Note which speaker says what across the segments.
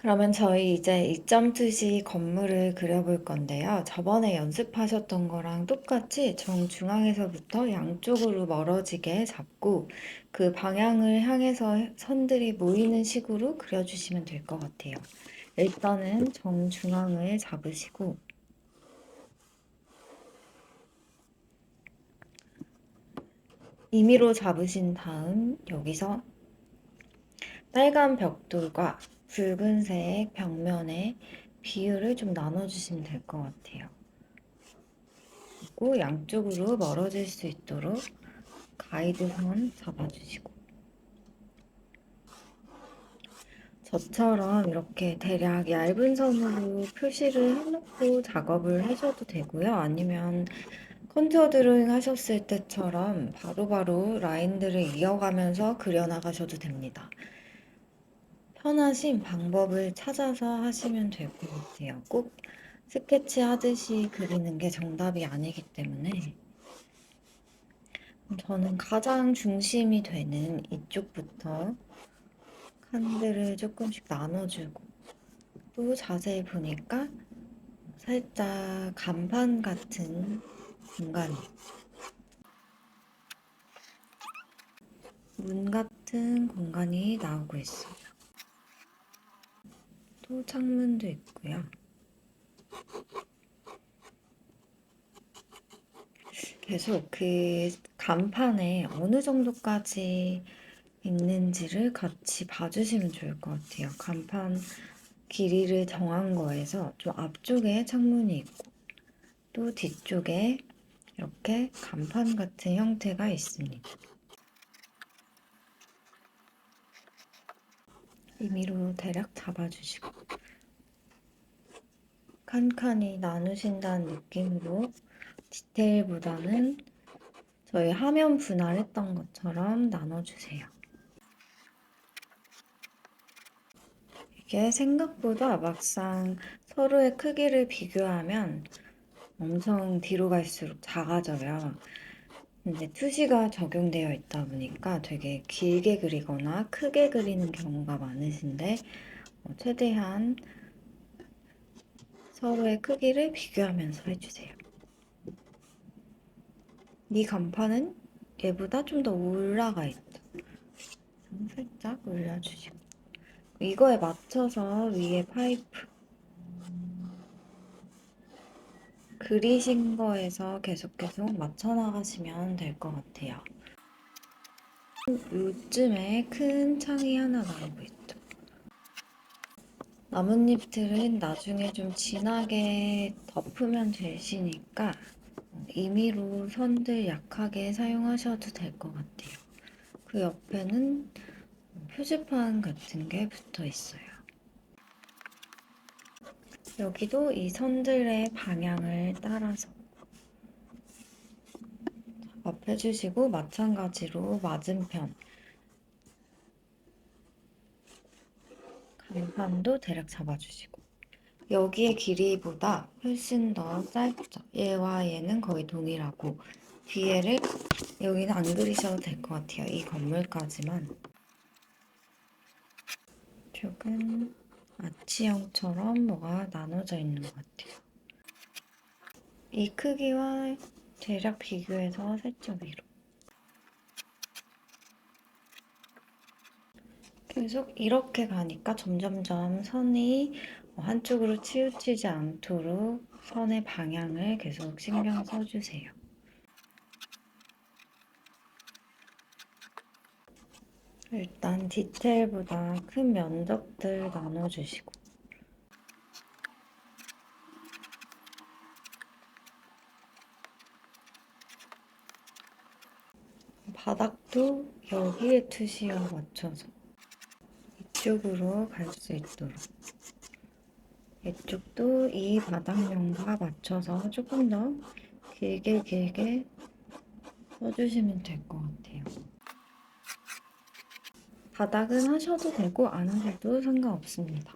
Speaker 1: 그러면 저희 이제 2.2시 건물을 그려볼 건데요. 저번에 연습하셨던 거랑 똑같이 정중앙에서부터 양쪽으로 멀어지게 잡고 그 방향을 향해서 선들이 모이는 식으로 그려주시면 될 것 같아요. 일단은 정중앙을 잡으시고 임의로 잡으신 다음 여기서 빨간 벽돌과 붉은색 벽면의 비율을 좀 나눠주시면 될 것 같아요. 그리고 양쪽으로 멀어질 수 있도록 가이드선 잡아주시고 저처럼 이렇게 대략 얇은 선으로 표시를 해놓고 작업을 하셔도 되고요. 아니면 컨투어 드로잉 하셨을 때처럼 바로바로 라인들을 이어가면서 그려나가셔도 됩니다. 편하신 방법을 찾아서 하시면 될 것 같아요. 꼭 스케치 하듯이 그리는 게 정답이 아니기 때문에 저는 가장 중심이 되는 이쪽부터 칸들을 조금씩 나눠주고 또 자세히 보니까 살짝 간판 같은 공간이 문 같은 공간이 나오고 있어요. 또 창문도 있고요. 계속 그 간판에 어느 정도까지 있는지를 같이 봐주시면 좋을 것 같아요. 간판 길이를 정한 거에서 좀 앞쪽에 창문이 있고 또 뒤쪽에 이렇게 간판 같은 형태가 있습니다. 임의로 대략 잡아주시고 칸칸이 나누신다는 느낌으로 디테일보다는 저희 화면 분할했던 것처럼 나눠주세요. 이게 생각보다 막상 서로의 크기를 비교하면 엄청 뒤로 갈수록 작아져요. 근데 투시가 적용되어 있다 보니까 되게 길게 그리거나 크게 그리는 경우가 많으신데 최대한 서로의 크기를 비교하면서 해주세요. 이 간판은 얘보다 좀 더 올라가 있죠. 살짝 올려주시고 이거에 맞춰서 위에 파이프 그리신 거에서 계속 맞춰 나가시면 될 것 같아요. 요즘에 큰 창이 하나 나오고 있죠. 나뭇잎들은 나중에 좀 진하게 덮으면 되시니까 임의로 선들 약하게 사용하셔도 될 것 같아요. 그 옆에는 표지판 같은 게 붙어 있어요. 여기도 이 선들의 방향을 따라서 작업해주시고 마찬가지로 맞은편 간판도 대략 잡아주시고 여기의 길이보다 훨씬 더 짧죠. 얘와 얘는 거의 동일하고 뒤에를 여기는 안 그리셔도 될 것 같아요. 이 건물까지만 조금 아치형처럼 뭐가 나눠져 있는 것 같아요. 이 크기와 대략 비교해서 살짝 위로 계속 이렇게 가니까 점점점 선이 한쪽으로 치우치지 않도록 선의 방향을 계속 신경 써주세요. 일단 디테일보다 큰 면적들 나눠주시고 바닥도 여기에 투시어 맞춰서 이쪽으로 갈 수 있도록 이쪽도 이 바닥면과 맞춰서 조금 더 길게 써주시면 될 것 같아요. 바닥은 하셔도 되고 안 하셔도 상관없습니다.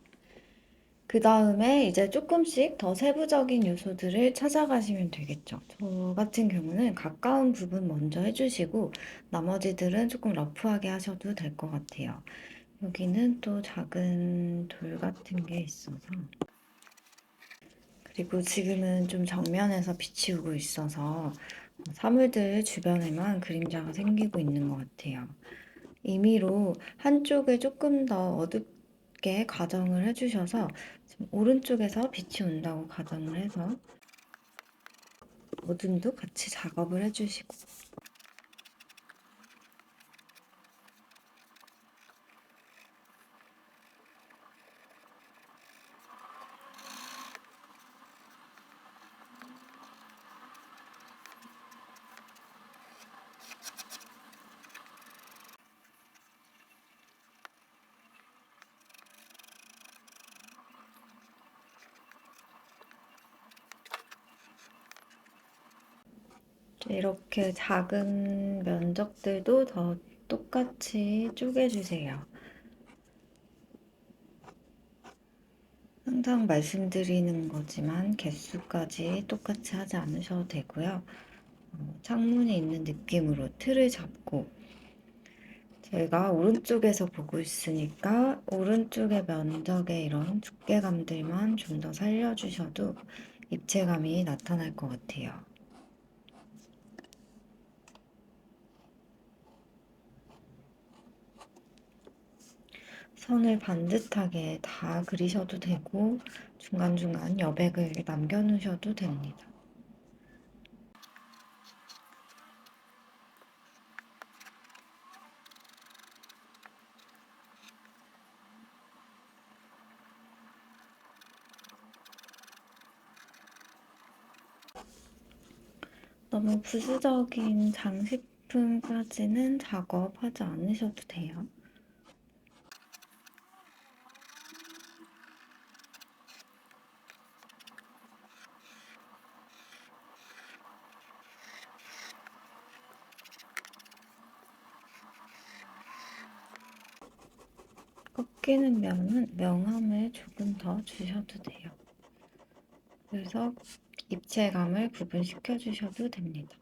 Speaker 1: 그 다음에 이제 조금씩 더 세부적인 요소들을 찾아가시면 되겠죠. 저 같은 경우는 가까운 부분 먼저 해주시고 나머지들은 조금 러프하게 하셔도 될 것 같아요. 여기는 또 작은 돌 같은 게 있어서, 그리고 지금은 좀 정면에서 빛이 오고 있어서 사물들 주변에만 그림자가 생기고 있는 것 같아요. 임의로 한쪽을 조금 더 어둡게 가정을 해주셔서 지금 오른쪽에서 빛이 온다고 가정을 해서 어둠도 같이 작업을 해주시고, 이렇게 작은 면적들도 더 똑같이 쪼개주세요. 항상 말씀드리는 거지만 개수까지 똑같이 하지 않으셔도 되고요. 창문이 있는 느낌으로 틀을 잡고, 제가 오른쪽에서 보고 있으니까 오른쪽의 면적의 이런 두께감들만 좀 더 살려주셔도 입체감이 나타날 것 같아요. 선을 반듯하게 다 그리셔도 되고 중간중간 여백을 남겨놓으셔도 됩니다. 너무 부수적인 장식품까지는 작업하지 않으셔도 돼요. 꺾이는 면은 명암을 조금 더 주셔도 돼요. 그래서 입체감을 구분시켜 주셔도 됩니다.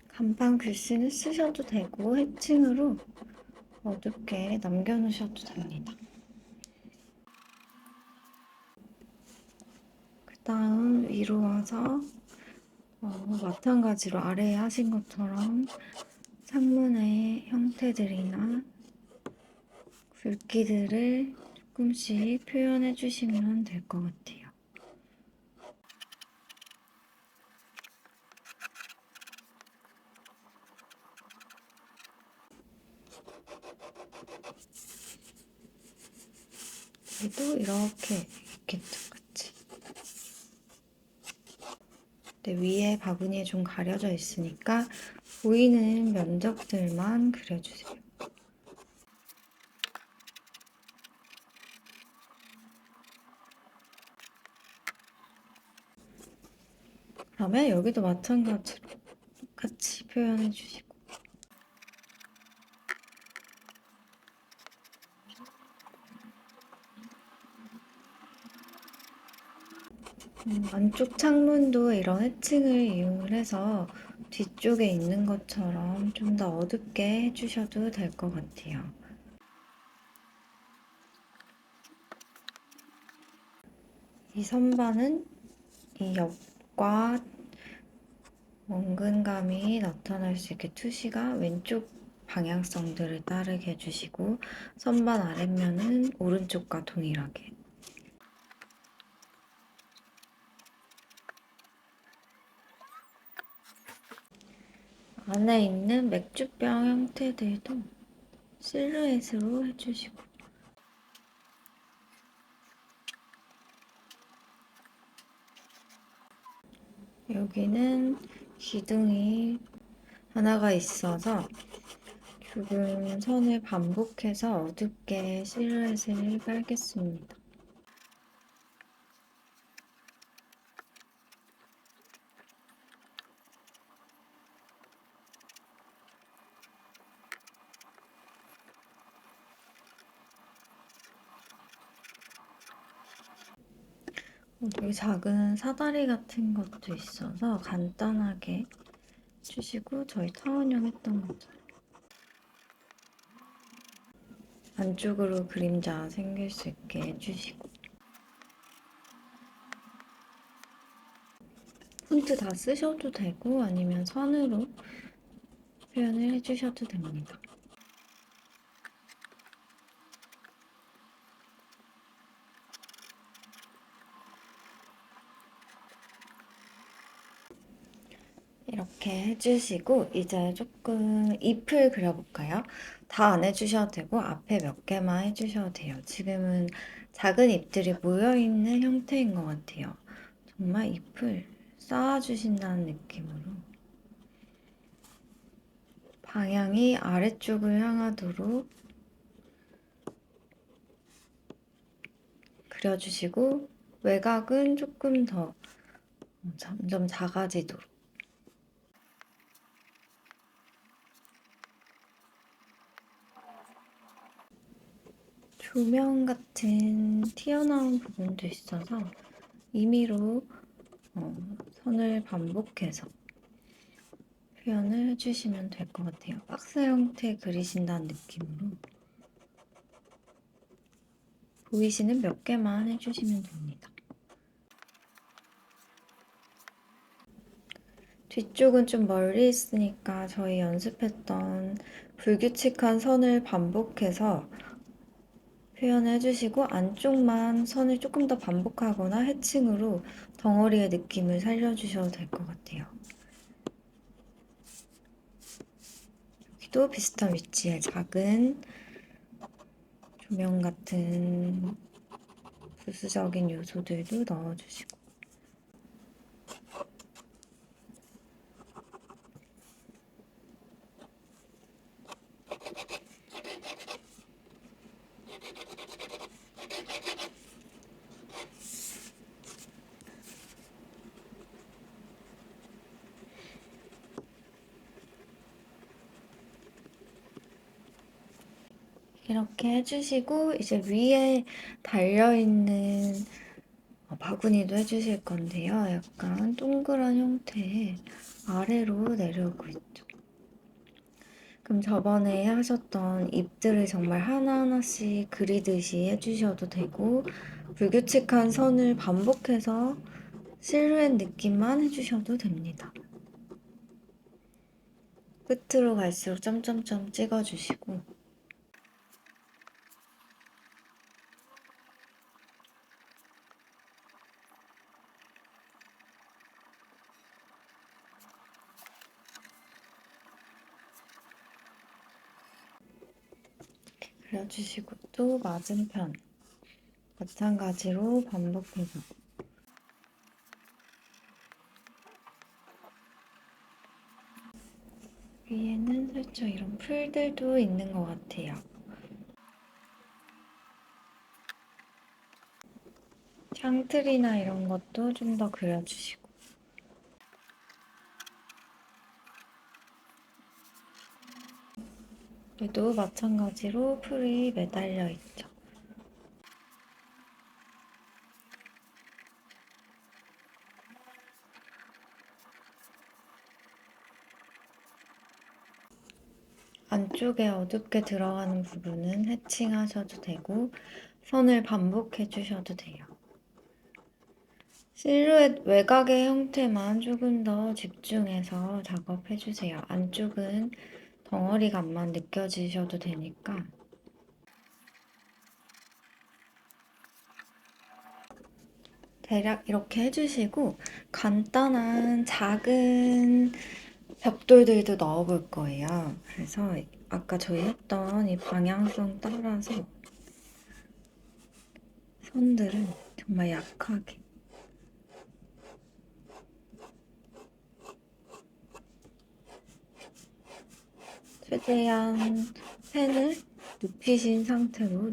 Speaker 1: 간판 글씨는 쓰셔도 되고 해칭으로 어둡게 남겨놓으셔도 됩니다. 그 다음 위로 와서 마찬가지로 아래에 하신 것처럼 창문의 형태들이나 굵기들을 조금씩 표현해 주시면 될 것 같아요. 여기도 이렇게 있겠죠, 같이. 근데 위에 바구니에 좀 가려져 있으니까 보이는 면적들만 그려주세요. 그러면 여기도 마찬가지로 같이 표현해 주시고, 안쪽 창문도 이런 해칭을 이용을 해서 뒤쪽에 있는 것처럼 좀 더 어둡게 해주셔도 될 것 같아요. 이 선반은 이 옆과 원근감이 나타날 수 있게 투시가 왼쪽 방향성들을 따르게 해주시고, 선반 아랫면은 오른쪽과 동일하게. 안에 있는 맥주병 형태들도 실루엣으로 해주시고, 여기는 기둥이 하나가 있어서 조금 선을 반복해서 어둡게 실루엣을 깔겠습니다. 여기 작은 사다리 같은 것도 있어서 간단하게 해주시고 저희 타원형 했던 것처럼 안쪽으로 그림자 생길 수 있게 해주시고 폰트 다 쓰셔도 되고 아니면 선으로 표현을 해주셔도 됩니다. 이렇게 해주시고 이제 조금 잎을 그려볼까요? 다 안 해주셔도 되고 앞에 몇 개만 해주셔도 돼요. 지금은 작은 잎들이 모여있는 형태인 것 같아요. 정말 잎을 쌓아주신다는 느낌으로 방향이 아래쪽을 향하도록 그려주시고 외곽은 조금 더 점점 작아지도록 조명 같은 튀어나온 부분도 있어서 임의로 선을 반복해서 표현을 해주시면 될 것 같아요. 박스 형태 그리신다는 느낌으로 보이시는 몇 개만 해주시면 됩니다. 뒤쪽은 좀 멀리 있으니까 저희 연습했던 불규칙한 선을 반복해서 표현을 해주시고 안쪽만 선을 조금 더 반복하거나 해칭으로 덩어리의 느낌을 살려주셔도 될 것 같아요. 여기도 비슷한 위치에 작은 조명 같은 부수적인 요소들도 넣어주시고 이렇게 해주시고 이제 위에 달려있는 바구니도 해주실 건데요. 약간 동그란 형태의 아래로 내려오고 있죠. 그럼 저번에 하셨던 잎들을 정말 하나하나씩 그리듯이 해주셔도 되고 불규칙한 선을 반복해서 실루엣 느낌만 해주셔도 됩니다. 끝으로 갈수록 점점점 찍어주시고 그려주시고 또 맞은편 마찬가지로 반복해서 위에는 살짝 이런 풀들도 있는 것 같아요. 샹트리나 이런 것도 좀 더 그려주시고 얘도 마찬가지로 풀이 매달려 있죠. 안쪽에 어둡게 들어가는 부분은 해칭하셔도 되고 선을 반복해 주셔도 돼요. 실루엣 외곽의 형태만 조금 더 집중해서 작업해 주세요. 안쪽은 덩어리감만 느껴지셔도 되니까 대략 이렇게 해주시고 간단한 작은 벽돌들도 넣어볼 거예요. 그래서 아까 저희 했던 이 방향성 따라서 선들을 정말 약하게 최대한 펜을 눕힌 상태로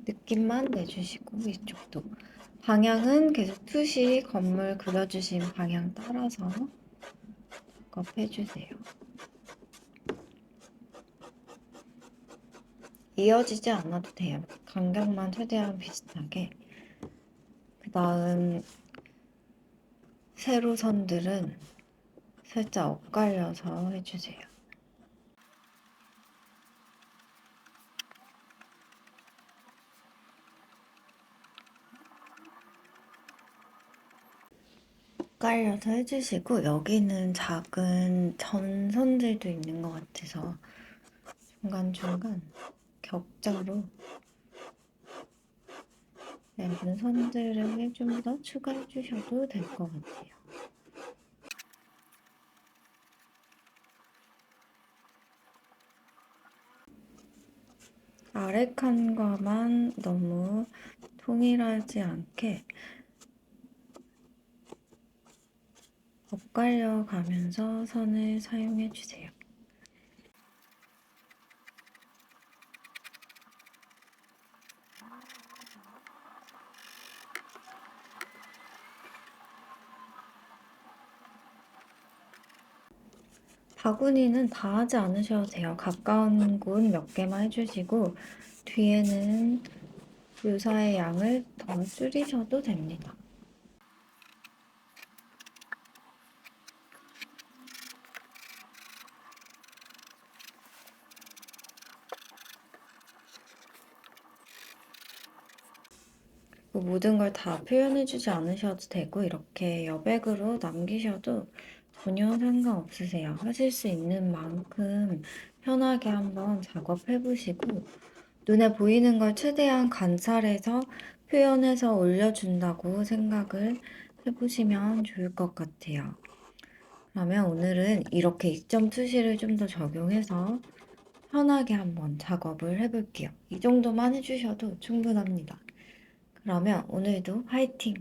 Speaker 1: 느낌만 내주시고 이쪽도 방향은 계속 붓이 건물 그려주신 방향 따라서 작업해주세요. 이어지지 않아도 돼요. 간격만 최대한 비슷하게. 그 다음 세로선들은 살짝 엇갈려서 해주세요. 엇갈려서 해주시고 여기는 작은 점선들도 있는 것 같아서 중간중간 격자로 얇은 선들을 좀 더 추가해 주셔도 될 것 같아요. 아래 칸과만 너무 통일하지 않게 엇갈려 가면서 선을 사용해 주세요. 바구니는 다 하지 않으셔도 돼요. 가까운 곳 몇 개만 해주시고 뒤에는 묘사의 양을 더 줄이셔도 됩니다. 모든 걸 다 표현해주지 않으셔도 되고 이렇게 여백으로 남기셔도 전혀 상관없으세요. 하실 수 있는 만큼 편하게 한번 작업해보시고 눈에 보이는 걸 최대한 관찰해서 표현해서 올려준다고 생각을 해보시면 좋을 것 같아요. 그러면 오늘은 이렇게 익점 투시를 좀 더 적용해서 편하게 한번 작업을 해볼게요. 이 정도만 해주셔도 충분합니다. 그러면 오늘도 화이팅!